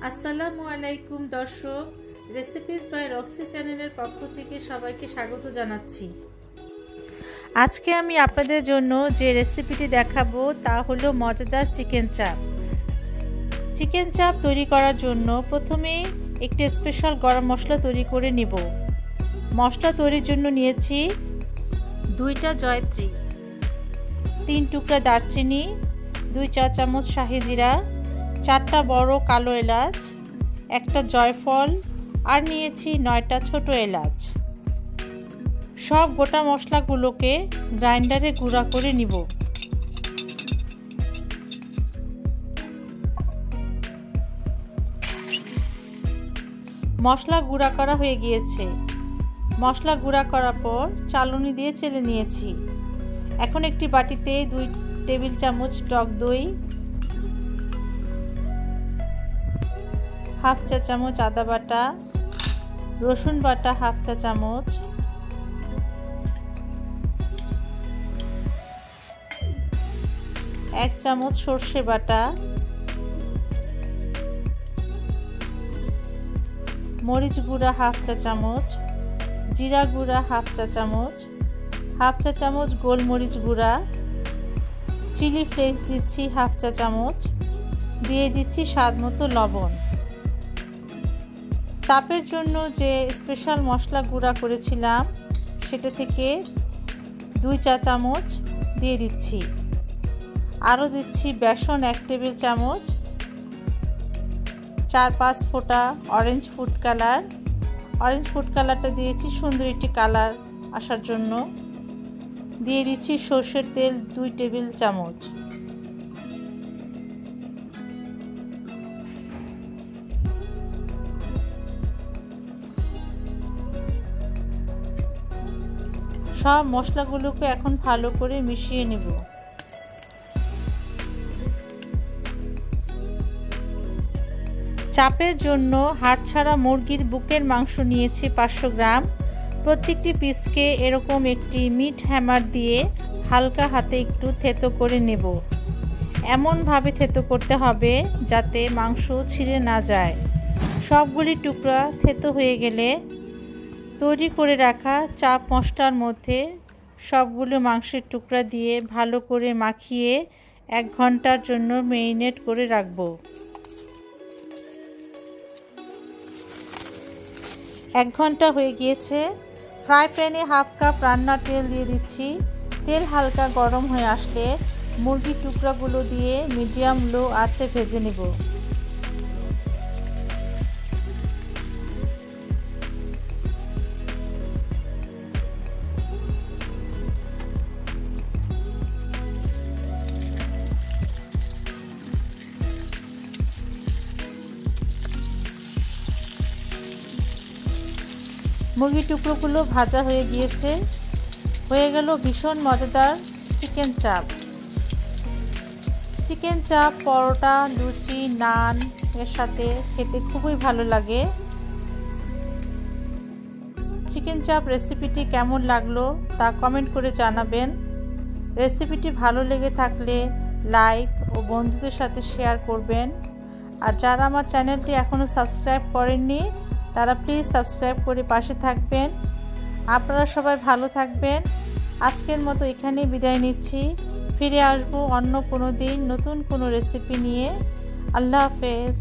আসসালামু আলাইকুম দর্শক, রেসিপিস বাই রক্সি চ্যানেলের পক্ষ থেকে সবাইকে স্বাগত জানাচ্ছি। আজকে আমি আপনাদের জন্য যে রেসিপিটি দেখাবো তা হলো মজাদার চিকেন চাপ। চিকেন চাপ তৈরি করার জন্য প্রথমে একটি স্পেশাল গরম মশলা তৈরি করে নিব। মশলা তৈরির জন্য নিয়েছি 2টা জয়ত্রী, 3 টুকরা দারচিনি, 2 চা চামচ শাহি জিরা, 4টা বড় কালো এলাচ, 1টা জয়ফল আর নিয়েছি 9টা ছোট এলাচ। সব গোটা মশলাগুলোকে গ্রাইন্ডারে গুঁড়া করে নিব। মশলা গুঁড়া করা হয়ে গিয়েছে। মশলা গুঁড়া করার পর চালনি দিয়ে চেলে নিয়েছি। এখন একটি বাটিতে 2 টেবিল চামচ টক দই, 1/2 চা চামচ আদা বাটা, রসুন বাটা 1/2 চা চামচ, এক চামচ সর্ষে বাটা, মরিচ গুঁড়া 1/2 চা চামচ, জিরা গুঁড়া 1/2 চা চামচ, 1/2 চা চামচ গোলমরিচ গুঁড়া, চিলি ফ্লেক্স দিচ্ছি 1/2 চা চামচ, দিয়ে দিচ্ছি স্বাদ মতো লবণ। চাপের জন্য যে স্পেশাল মশলা গুঁড়া করেছিলাম সেটা থেকে 2 চা চামচ দিয়ে দিচ্ছি। আরও দিচ্ছি বেসন 1 টেবিল চামচ, 4-5 ফোঁটা orange food colour. Orange food কালারটা দিয়েছি সুন্দর একটি কালার আসার জন্য। দিয়ে দিচ্ছি সরষের তেল 2 টেবিল চামচ। সব মশলাগুলোকে এখন ভালো করে মিশিয়ে নেব। চাপের জন্য হাড় ছাড়া মুরগির বুকের মাংস নিয়েছি 500 গ্রাম। প্রত্যেকটি পিসকে এরকম একটি মিট হ্যামার দিয়ে হালকা হাতে একটু থেতো করে নেব। এমনভাবে থেতো করতে হবে যাতে মাংস ছিঁড়ে না যায়। সবগুলি টুকরা থেতো হয়ে গেলে তৈরি করে রাখা চাপ মশলার মধ্যে সবগুলো মাংসের টুকরা দিয়ে ভালো করে মাখিয়ে 1 ঘন্টার জন্য ম্যারিনেট করে রাখব। 1 ঘন্টা হয়ে গিয়েছে। ফ্রাই প্যানে 1/2 কাপ রান্নার তেল দিয়ে দিচ্ছি। তেল হালকা গরম হয়ে আসলে মুরগির টুকরাগুলো দিয়ে মিডিয়াম লো আঁচে ভেজে নেব। মুরগির টুকরোগুলো ভাজা হয়ে গিয়েছে। হয়ে গেল ভীষণ মজাদার চিকেন চাপ। চিকেন চাপ পরোটা, লুচি, নান এর সাথে খেতে খুবই ভালো লাগে। চিকেন চাপ রেসিপিটি কেমন লাগলো তা কমেন্ট করে জানাবেন। রেসিপিটি ভালো লেগে থাকলে লাইক ও বন্ধুদের সাথে শেয়ার করবেন। আর যারা আমার চ্যানেলটি এখনও সাবস্ক্রাইব করেননি তারা প্লিজ সাবস্ক্রাইব করে পাশে থাকবেন। আপনারা সবাই ভালো থাকবেন। আজকের মতো এখানেই বিদায় নিচ্ছি। ফিরে আসবো অন্য কোনো দিন নতুন কোনো রেসিপি নিয়ে। আল্লাহ হাফেজ।